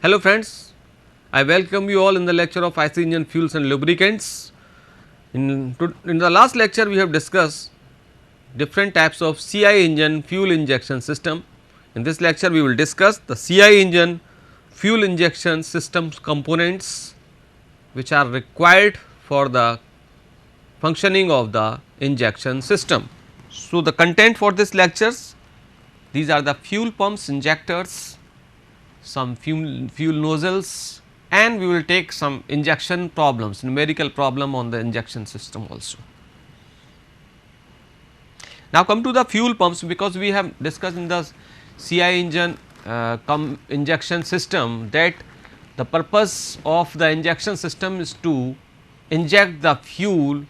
Hello friends, I welcome you all in the lecture of IC engine fuels and lubricants. In the last lecture we have discussed different types of CI engine fuel injection system. In this lecture we will discuss the CI engine fuel injection systems components which are required for the functioning of the injection system. So, the content for this lectures, these are the fuel pumps, injectors, some fuel nozzles, and we will take some injection problems, numerical problem on the injection system also. Now, come to the fuel pumps, because we have discussed in the CI engine injection system that the purpose of the injection system is to inject the fuel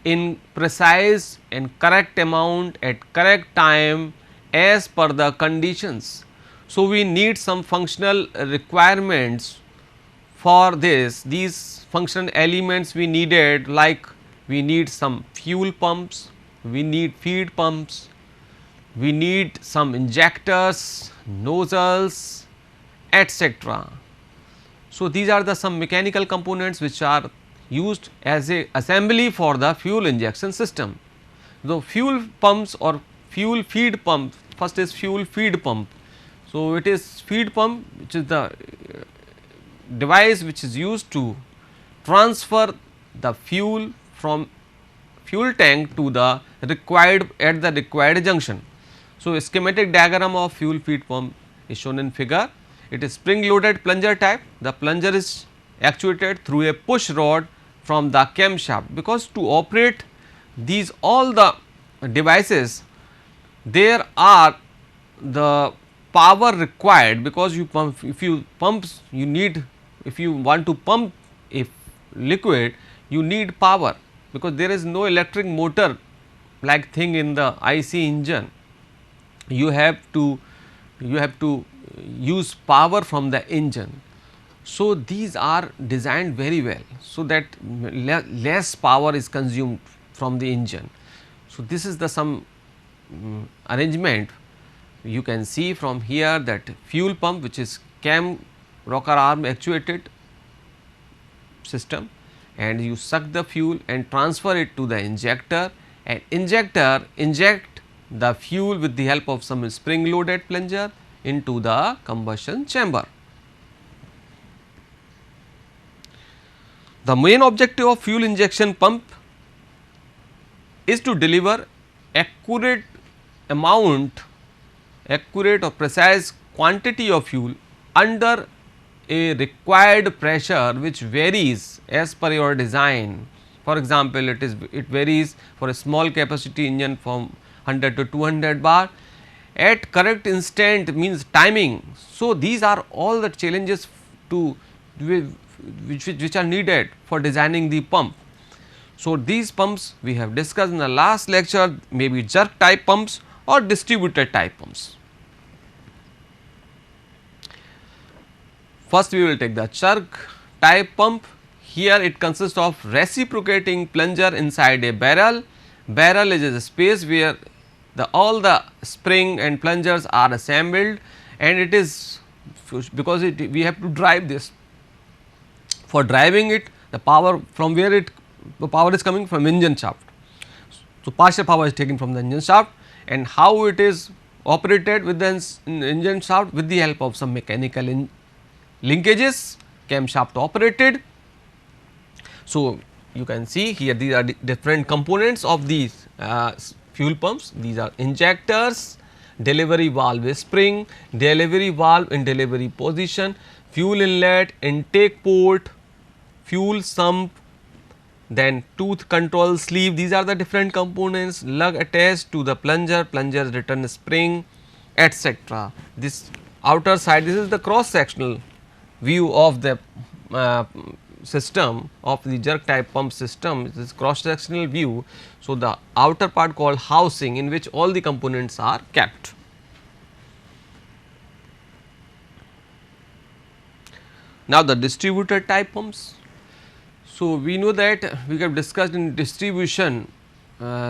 in precise and correct amount at correct time as per the conditions. So, we need some functional requirements for this. These functional elements we needed, like we need some fuel pumps, we need feed pumps, we need some injectors, nozzles, etc. So, these are the some mechanical components which are used as a assembly for the fuel injection system. The fuel pumps or fuel feed pump, first is fuel feed pump. So, it is feed pump which is the device which is used to transfer the fuel from fuel tank to the required at the required junction. So, a schematic diagram of fuel feed pump is shown in figure. It is spring loaded plunger type. The plunger is actuated through a push rod from the camshaft, because to operate these all the devices there are the power required, because you pump, if you pumps you need, if you want to pump a liquid you need power, because there is no electric motor like thing in the IC engine. You have to use power from the engine. So, these are designed very well, so that less power is consumed from the engine. So, this is the some arrangement you can see from here, that fuel pump which is cam rocker arm actuated system, and you suck the fuel and transfer it to the injector, and injector inject the fuel with the help of some spring loaded plunger into the combustion chamber. The main objective of fuel injection pump is to deliver accurate or precise quantity of fuel under a required pressure which varies as per your design. For example, it varies for a small capacity engine from 100 to 200 bar at correct instant, means timing. So, these are all the challenges to which are needed for designing the pump. So, these pumps we have discussed in the last lecture, may be jerk type pumps or distributed type pumps. First, we will take the jerk type pump. Here it consists of reciprocating plunger inside a barrel. Barrel is a space where all the spring and plungers are assembled, and it is because we have to drive this. For driving it, the power from where the power is coming from engine shaft. So, partial power is taken from the engine shaft, and how it is operated with the engine shaft with the help of some mechanical linkages, camshaft operated. So, you can see here these are different components of these fuel pumps. These are injectors, delivery valve spring, delivery valve in delivery position, fuel inlet, intake port, fuel sump, then tooth control sleeve. These are the different components, lug attached to the plunger, plunger return spring, etc. This outer side, this is the cross sectional view of the system of the jerk type pump system. This is cross sectional view. So, the outer part called housing, in which all the components are kept. Now, the distributed type pumps. So, we know that we have discussed in distribution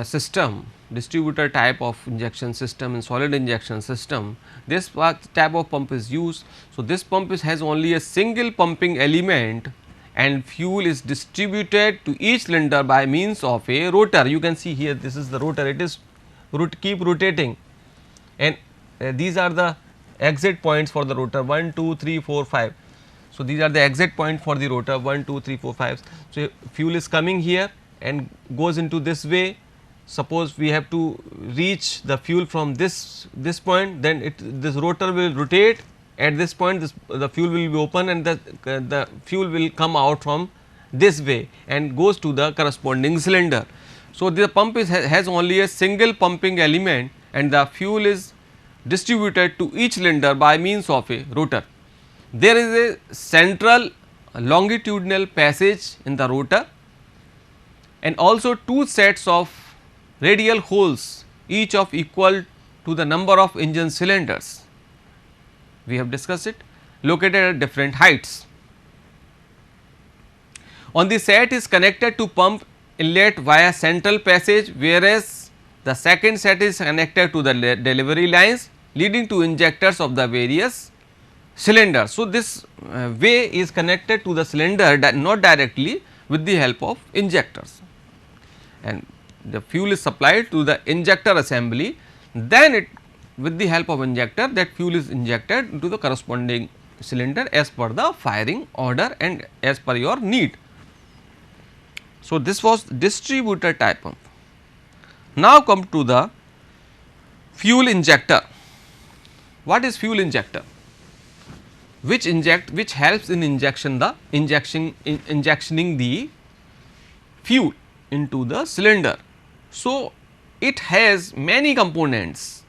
system, distributor type of injection system in solid injection system, this type of pump is used. So, this pump has only a single pumping element and fuel is distributed to each cylinder by means of a rotor. You can see here, this is the rotor, it is keep rotating, and these are the exit points for the rotor 1, 2, 3, 4, 5. So, these are the exit point for the rotor 1, 2, 3, 4, 5. So, fuel is coming here and goes into this way. Suppose we have to reach the fuel from this point, then this rotor will rotate. At this point, the fuel will be open and the fuel will come out from this way and goes to the corresponding cylinder. So, the pump has only a single pumping element and the fuel is distributed to each cylinder by means of a rotor. There is a central longitudinal passage in the rotor and also two sets of radial holes, each of equal to the number of engine cylinders. We have discussed it, located at different heights. On the set is connected to pump inlet via central passage, whereas the second set is connected to the delivery lines leading to injectors of the various cylinders. So, this way is connected to the cylinder not directly with the help of injectors, and the fuel is supplied to the injector assembly, then it with the help of injector that fuel is injected into the corresponding cylinder as per the firing order and as per your need. So, this was distributor type pump. Now, come to the fuel injector. What is fuel injector? Which helps in injectioning the fuel into the cylinder. So, it has many components.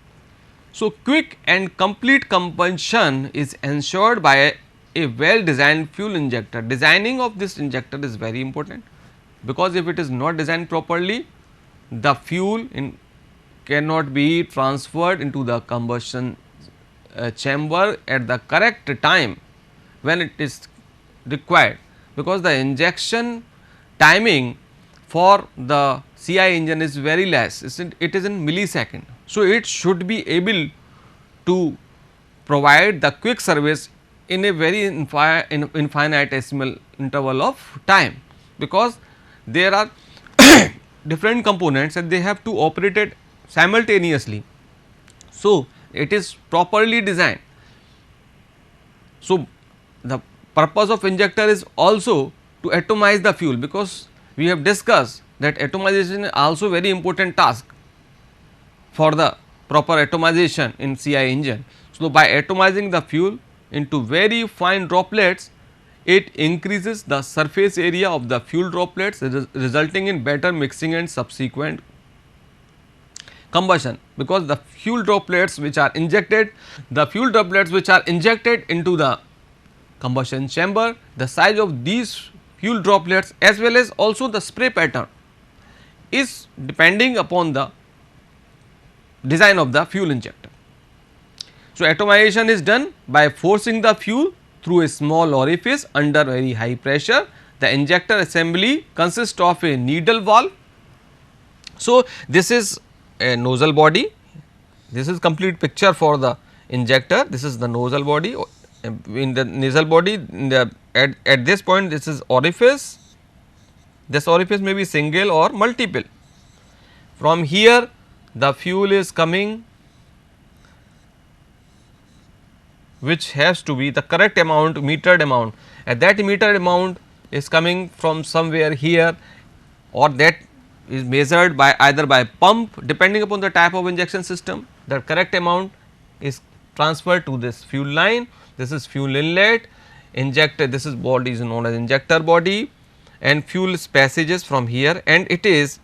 So, quick and complete combustion is ensured by a well designed fuel injector. Designing of this injector is very important, because if it is not designed properly, the fuel cannot be transferred into the combustion chamber at the correct time when it is required, because the injection timing for the CI engine is very less, it is in millisecond. So, it should be able to provide the quick service in a very infinitesimal interval of time, because there are different components and they have to operate it simultaneously. So, it is properly designed. So, the purpose of injector is also to atomize the fuel, because we have discussed that atomization is also very important task for the proper atomization in CI engine. So, by atomizing the fuel into very fine droplets, it increases the surface area of the fuel droplets, resulting in better mixing and subsequent combustion, because the fuel droplets which are injected into the combustion chamber, the size of these fuel droplets as well as also the spray pattern is depending upon the design of the fuel injector. So, atomization is done by forcing the fuel through a small orifice under very high pressure. The injector assembly consists of a needle valve. So, this is a nozzle body, this is complete picture for the injector, this is the nozzle body. In the nozzle body, at this point this is orifice, this orifice may be single or multiple. From here the fuel is coming, which has to be the correct amount, metered amount, and that metered amount is coming from somewhere here, or that is measured by either by pump, depending upon the type of injection system. The correct amount is transferred to this fuel line. This is fuel inlet, injector, this is body is known as injector body, and fuel passages from here, and it is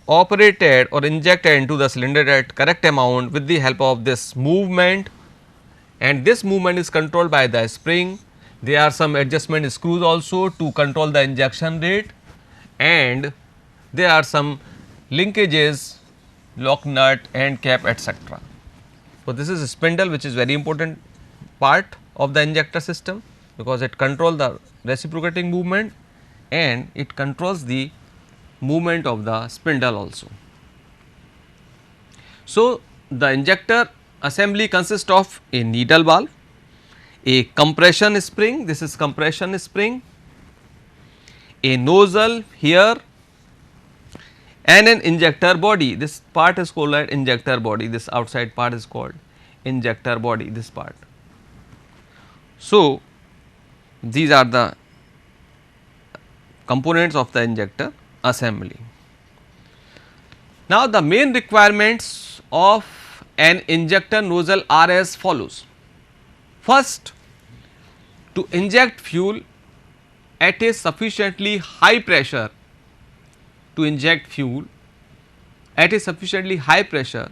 operated or injected into the cylinder at correct amount with the help of this movement, and this movement is controlled by the spring. There are some adjustment screws also to control the injection rate, and there are some linkages, lock nut, end cap, etc. So, this is a spindle which is very important part of the injector system, because it controls the reciprocating movement and it controls the movement of the spindle also. So, the injector assembly consists of a needle valve, a compression spring, this is compression spring, a nozzle here, and an injector body. This part is called an injector body, this outside part is called injector body, this part. So, these are the components of the injector assembly. Now, the main requirements of an injector nozzle are as follows. First, to inject fuel at a sufficiently high pressure, to inject fuel at a sufficiently high pressure,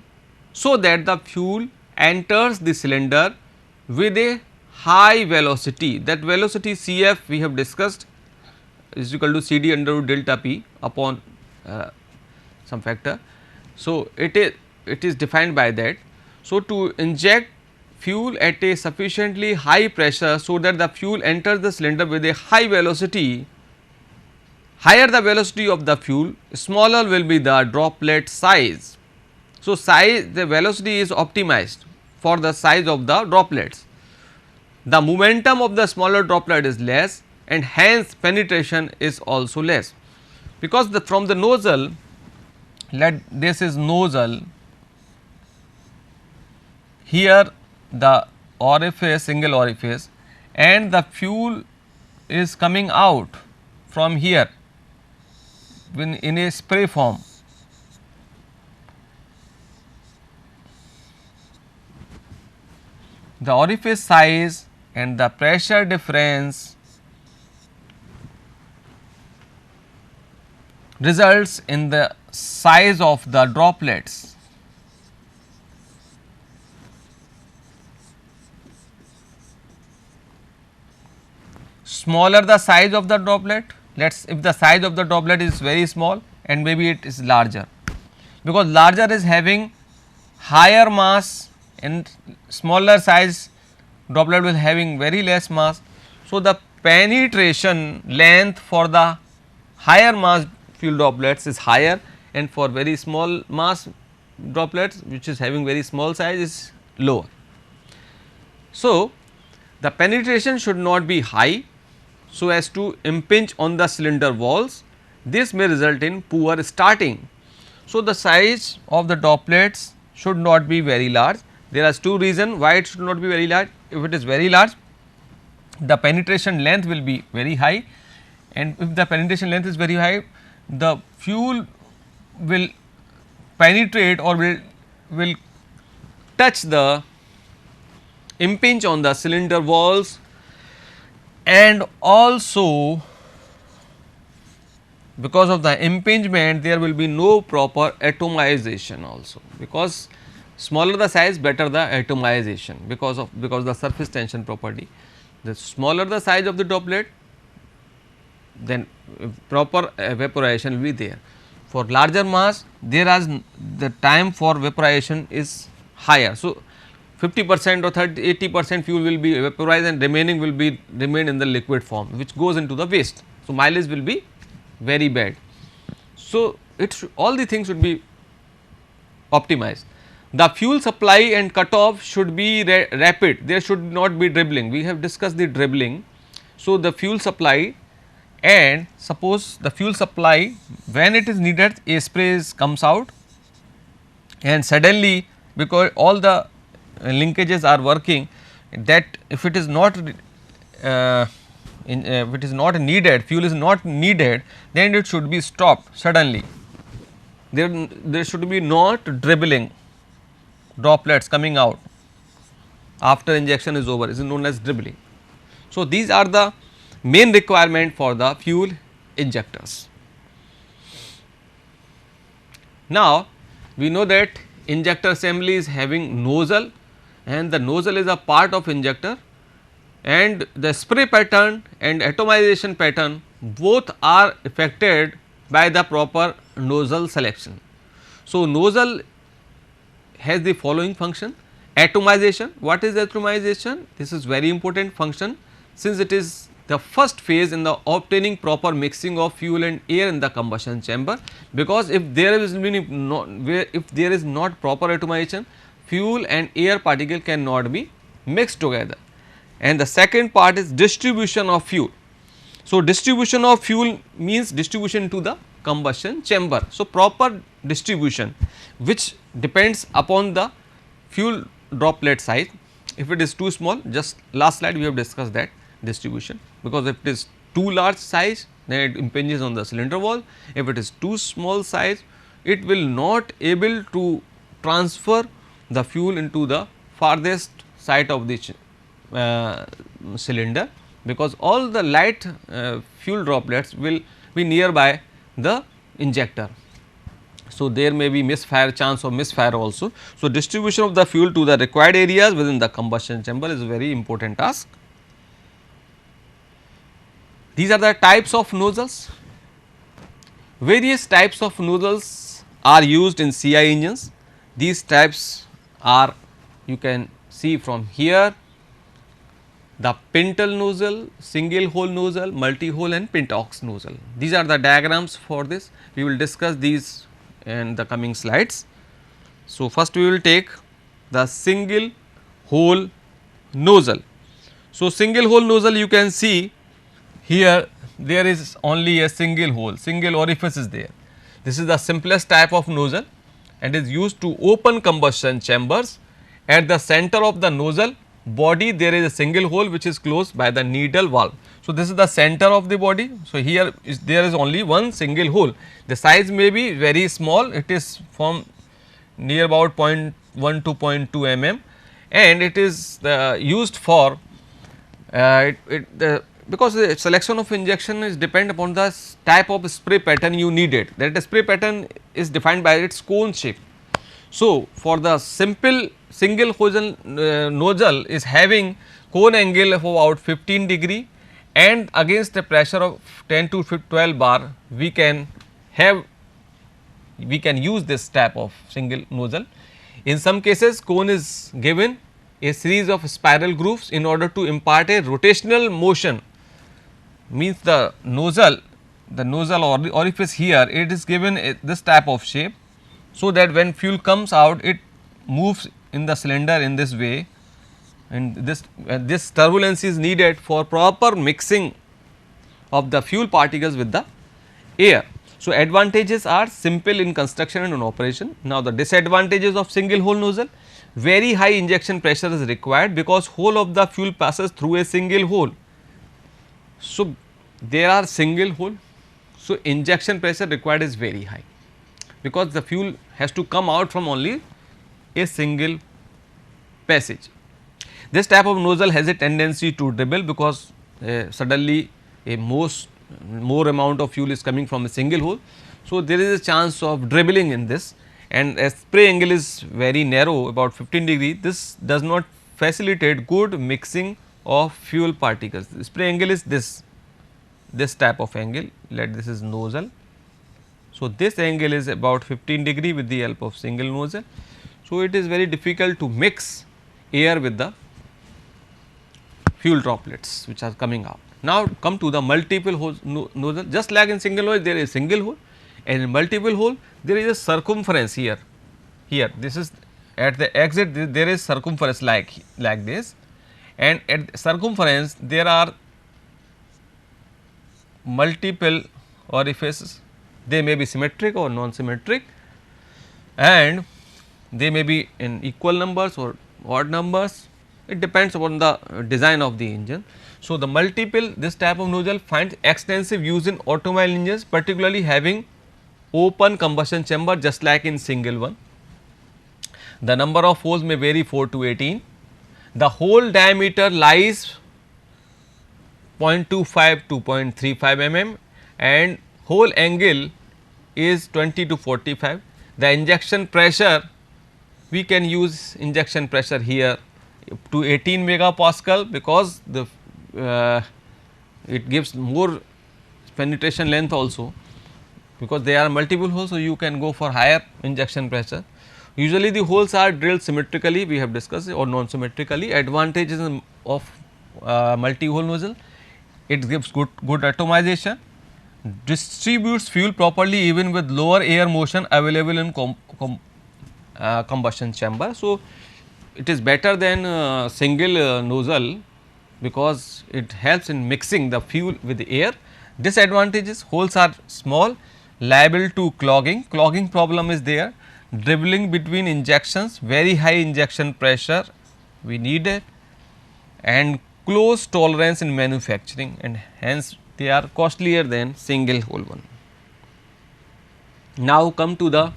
so that the fuel enters the cylinder with a high velocity. That velocity Cf we have discussed is equal to CD under root delta P upon some factor. So, it is defined by that. So, to inject fuel at a sufficiently high pressure, so that the fuel enters the cylinder with a high velocity, higher the velocity of the fuel, smaller will be the droplet size. So, the velocity is optimized for the size of the droplets. The momentum of the smaller droplet is less, and hence penetration is also less, because from the nozzle, this is nozzle, here the orifice, single orifice, and the fuel is coming out from here in a spray form. The orifice size and the pressure difference results in the size of the droplets. Smaller the size of the droplet, if the size of the droplet is very small and maybe it is larger, because larger is having higher mass and smaller size droplet will having very less mass. So, the penetration length for the higher mass fuel droplets is higher, and for very small mass droplets which is having very small size is lower. So, the penetration should not be high, so as to impinge on the cylinder walls. This may result in poor starting. So, the size of the droplets should not be very large. There are two reasons why it should not be very large. If it is very large, the penetration length will be very high, and if the penetration length is very high, the fuel will penetrate or will touch the impinge on the cylinder walls, and also because of the impingement there will be no proper atomization also, because smaller the size better the atomization, because the surface tension property. The smaller the size of the droplet, then proper evaporation will be there. For larger mass, the time for evaporation is higher. So, 50% or 80% fuel will be vaporized and remaining will be remain in the liquid form, which goes into the waste. So, mileage will be very bad. So, all the things should be optimized. The fuel supply and cutoff should be rapid, there should not be dribbling. We have discussed the dribbling. So, the fuel supply, and suppose the fuel supply, when it is needed, a spray comes out, and suddenly, because all the linkages are working, that if it is not if it is not needed, fuel is not needed, then it should be stopped suddenly. There should be not dribbling droplets coming out after injection is over, is known as dribbling. So, these are the main requirement for the fuel injectors. Now, we know that injector assembly is having nozzle, and the nozzle is a part of injector, and the spray pattern and atomization pattern both are affected by the proper nozzle selection. So, nozzle has the following function: atomization. What is atomization? This is very important function, since it is the first phase in the obtaining proper mixing of fuel and air in the combustion chamber, because if there is not proper atomization, fuel and air particle cannot be mixed together. And the second part is distribution of fuel. So, distribution of fuel means distribution to the combustion chamber. So, proper distribution which depends upon the fuel droplet size. If it is too small, just last slide we have discussed that distribution, because if it is too large size, then it impinges on the cylinder wall. If it is too small size, it will not able to transfer the fuel into the farthest side of the cylinder, because all the light fuel droplets will be nearby the injector. So, there may be misfire, chance of misfire also. So, distribution of the fuel to the required areas within the combustion chamber is a very important task. These are the types of nozzles. Various types of nozzles are used in CI engines. These types are, you can see from here, the pintle nozzle, single hole nozzle, multi hole and Pintox nozzle. These are the diagrams for this. We will discuss these in the coming slides. So, first we will take the single hole nozzle. So, single hole nozzle, you can see here there is only a single hole, single orifice is there. This is the simplest type of nozzle and is used to open combustion chambers. At the center of the nozzle body there is a single hole which is closed by the needle valve. So, this is the center of the body. So, here is there is only one single hole. The size may be very small, it is from near about 0.1 to 0.2 mm, and it is used for because the selection of injection is depend upon the type of spray pattern you needed, that the spray pattern is defined by its cone shape. So, for the simple single hole nozzle is having cone angle of about 15 degree, and against the pressure of 10 to 12 bar we can use this type of single nozzle. In some cases cone is given a series of spiral grooves in order to impart a rotational motion, means the nozzle or the orifice here it is given this type of shape, so that when fuel comes out it moves in the cylinder in this way, and this turbulence is needed for proper mixing of the fuel particles with the air. So, advantages are simple in construction and in operation. Now, the disadvantages of single hole nozzle: very high injection pressure is required because whole of the fuel passes through a single hole. So, there are single hole, so injection pressure required is very high, because the fuel has to come out from only a single passage. This type of nozzle has a tendency to dribble because suddenly a more amount of fuel is coming from a single hole. So, there is a chance of dribbling in this, and as spray angle is very narrow about 15 degree, this does not facilitate good mixing of fuel particles. The spray angle is this type of angle, let this is nozzle. So, this angle is about 15 degree with the help of single nozzle. So, it is very difficult to mix air with the fuel droplets which are coming out. Now, come to the multiple hole nozzle. Just like in single hole there is single hole, and in multiple hole there is a circumference here. This is at the exit there is circumference like this, and at circumference there are multiple orifices. They may be symmetric or non-symmetric, and they may be in equal numbers or odd numbers, it depends upon the design of the engine. So, the multiple this type of nozzle finds extensive use in automobile engines, particularly having open combustion chamber just like in single one. The number of holes may vary 4 to 18. The hole diameter lies 0.25 to 0.35 mm and hole angle is 20 to 45. The injection pressure, we can use injection pressure here to 18 megapascal, because the it gives more penetration length also, because they are multiple holes. So, you can go for higher injection pressure. Usually the holes are drilled symmetrically, we have discussed, or non symmetrically. Advantages of multi hole nozzle: it gives good atomization, distributes fuel properly even with lower air motion available in combustion chamber. So, it is better than single nozzle because it helps in mixing the fuel with the air. Disadvantages: holes are small, liable to clogging, clogging problem is there, dribbling between injections, very high injection pressure we need it, and close tolerance in manufacturing, and hence they are costlier than single hole one. Now come to the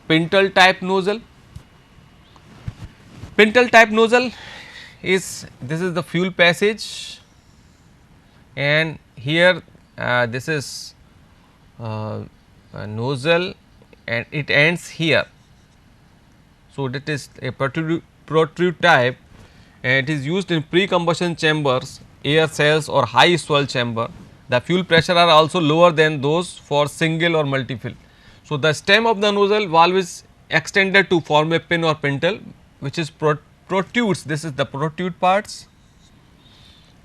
pintle type nozzle. Pintle type nozzle is, this is the fuel passage, and here this is a nozzle and it ends here. So, that is a protrude type, and it is used in pre-combustion chambers, air cells or high swirl chamber. The fuel pressure are also lower than those for single or multi-fill. So, the stem of the nozzle valve is extended to form a pin or pintle which is protrudes, this is the protrude parts,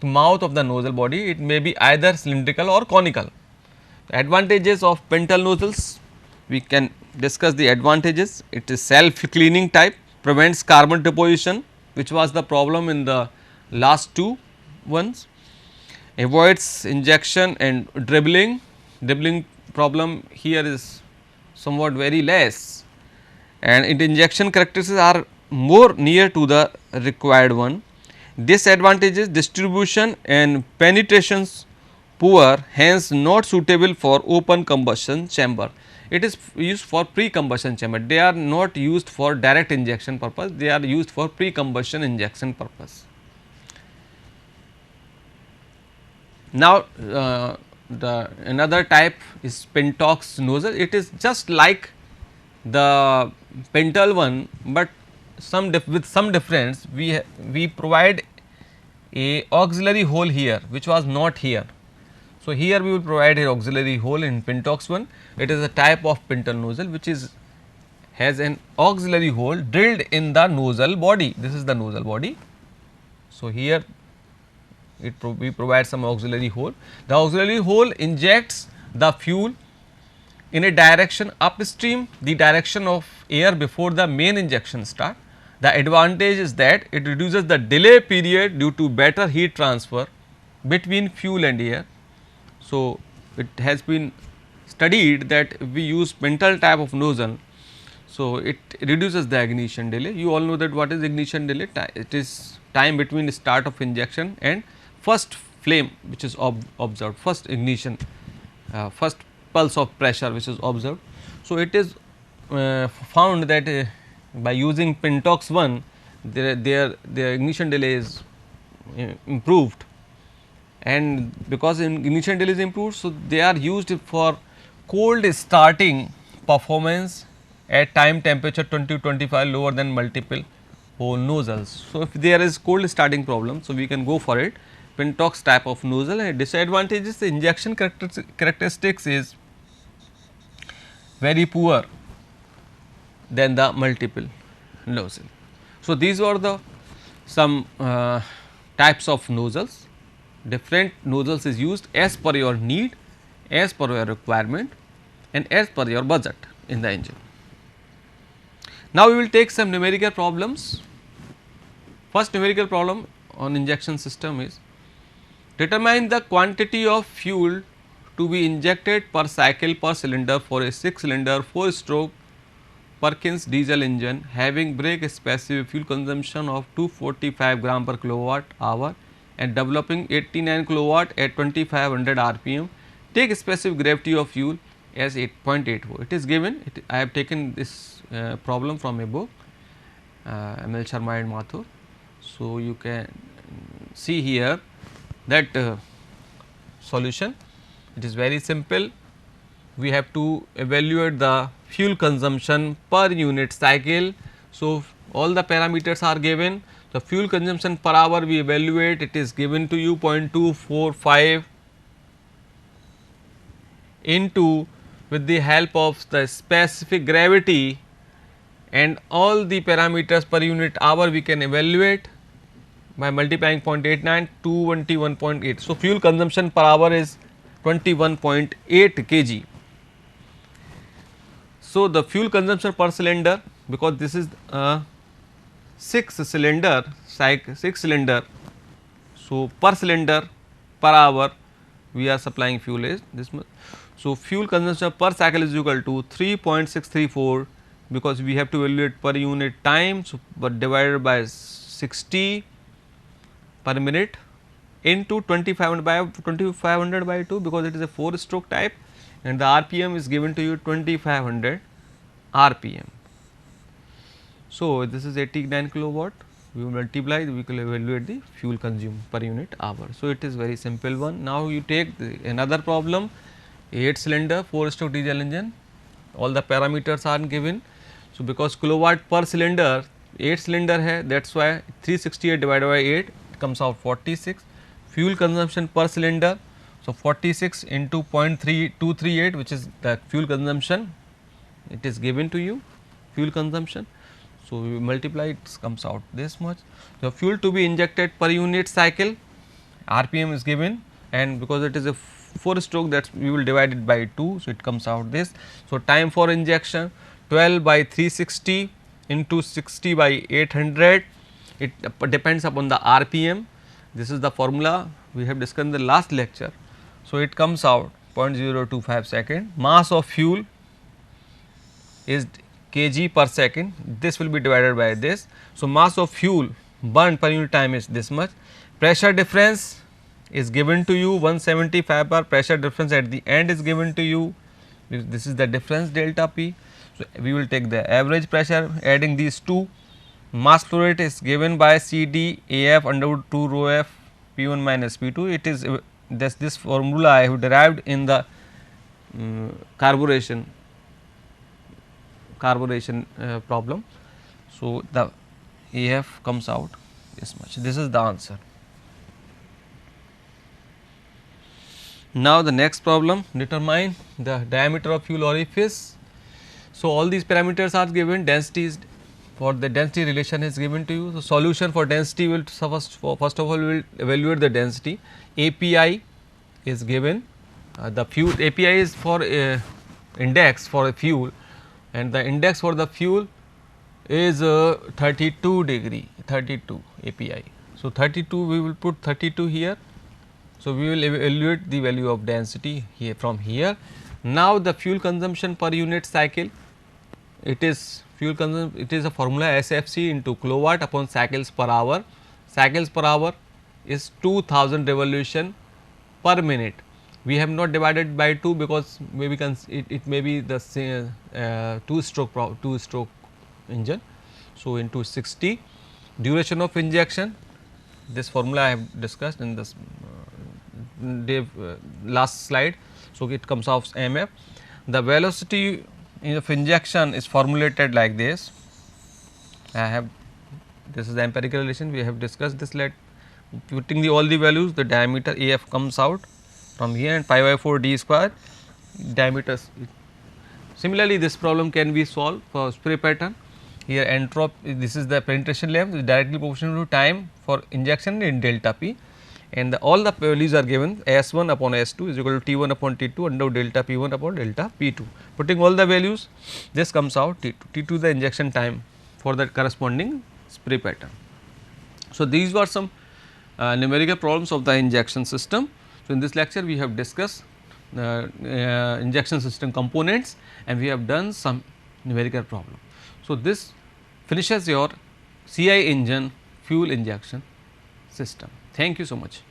the mouth of the nozzle body. It may be either cylindrical or conical. Advantages of pintle nozzles, we can discuss the advantages. It is self cleaning type, prevents carbon deposition, which was the problem in the last two ones, avoids injection and dribbling. Dribbling problem here is somewhat very less, and its injection characteristics are more near to the required one. Disadvantages: distribution and penetrations poor, hence not suitable for open combustion chamber. It is used for pre-combustion chamber, they are not used for direct injection purpose, they are used for pre-combustion injection purpose. Now, the another type is Pentox nozzle. It is just like the Pental one, but with some difference. We provide a auxiliary hole here which was not here. So, here we will provide a auxiliary hole in Pentox one. It is a type of Pental nozzle which is has an auxiliary hole drilled in the nozzle body. This is the nozzle body. So, here we provide some auxiliary hole. The auxiliary hole injects the fuel in a direction upstream, the direction of air before the main injection start. The advantage is that it reduces the delay period due to better heat transfer between fuel and air. So, it has been studied that we use Pental type of nozzle. So, it reduces the ignition delay. You all know that what is ignition delay? It is time between the start of injection and first flame which is observed, first ignition, first pulse of pressure which is observed. So, it is found that by using Pentox 1, their ignition delay is improved, and because ignition delay is improved, so they are used for cold starting performance at time temperature 20 to 25 lower than multiple hole nozzles. So, if there is cold starting problem, so we can go for it, Pentox type of nozzle. And disadvantages, the injection characteristics is very poor than the multiple nozzle. So, these were the some types of nozzles. Different nozzles is used as per your need, as per your requirement, and as per your budget in the engine. Now, we will take some numerical problems. First numerical problem on injection system is, determine the quantity of fuel to be injected per cycle per cylinder for a 6 cylinder 4 stroke Perkins diesel engine having brake specific fuel consumption of 245 gram per kilowatt hour and developing 89 kilowatt at 2500 rpm. Take specific gravity of fuel as 8.84. It is given, I have taken this problem from a book, M.L. Sharma and Mathur. So, you can see here that solution. It is very simple. We have to evaluate the fuel consumption per unit cycle. So, all the parameters are given. The fuel consumption per hour we evaluate, it is given to you 0.245 into with the help of the specific gravity and all the parameters per unit hour we can evaluate. by multiplying 0.89 21.8. So, fuel consumption per hour is 21.8 kg. So, the fuel consumption per cylinder, because this is a 6 cylinder cycle, 6 cylinder. So, per cylinder per hour we are supplying fuel is this much. So, fuel consumption per cycle is equal to 3.634, because we have to evaluate per unit time. So, but divided by 60 per minute into 2500 by 2, because it is a 4 stroke type and the RPM is given to you 2500 RPM. So, this is 89 kilowatt, we will multiply, we will evaluate the fuel consumed per unit hour. So, it is very simple one. Now, you take another problem, 8 cylinder 4 stroke diesel engine, all the parameters are given. So, because kilowatt per cylinder 8 cylinder hai, that is why 368 divided by 8 it comes out 46. Fuel consumption per cylinder, so 46 into 0.3238, which is the fuel consumption, it is given to you fuel consumption. So, we multiply, it comes out this much. So, fuel to be injected per unit cycle, RPM is given, and because it is a 4 stroke, that we will divide it by 2. So, it comes out this. So, time for injection 12 by 360 into 60 by 800, it depends upon the RPM. This is the formula we have discussed in the last lecture. So, it comes out 0.025 second. Mass of fuel is kg per second, this will be divided by this. So, mass of fuel burned per unit time is this much. Pressure difference is given to you 175 bar, pressure difference at the end is given to you, this is the difference delta P. So, we will take the average pressure adding these two. Mass flow rate is given by CD AF under root 2 rho F P1 minus P2. It is this formula I have derived in the carburation problem. So, the AF comes out this much, this is the answer. Now, the next problem, determine the diameter of fuel orifice. So, all these parameters are given, density is for the density relation is given to you. So, solution for density will first of all we will evaluate the density. API is given, the fuel API is for index for a fuel, and the index for the fuel is 32 degree, 32 API. So, 32 we will put 32 here. So, we will evaluate the value of density here from here. Now, the fuel consumption per unit cycle, it is fuel consumption, it is a formula SFC into kilowatt upon cycles per hour. Cycles per hour is 2000 revolution per minute. We have not divided by 2, because maybe it may be the same 2 stroke engine. So, into 60. Duration of injection, this formula I have discussed in this last slide. So, it comes off MF. The velocity of injection is formulated like this. I have, this is the empirical relation, we have discussed this. Let putting all the values, the diameter AF comes out from here, and pi by 4 d square diameters. Similarly, this problem can be solved for spray pattern. Here entropy, this is the penetration length, is directly proportional to time for injection in delta P, and all the values are given, S1 upon S2 is equal to T1 upon T2 under delta P1 upon delta P2. Putting all the values, this comes out T2. T2 the injection time for the corresponding spray pattern. So, these were some numerical problems of the injection system. So, in this lecture we have discussed injection system components, and we have done some numerical problem. So, this finishes your CI engine fuel injection system. Thank you so much.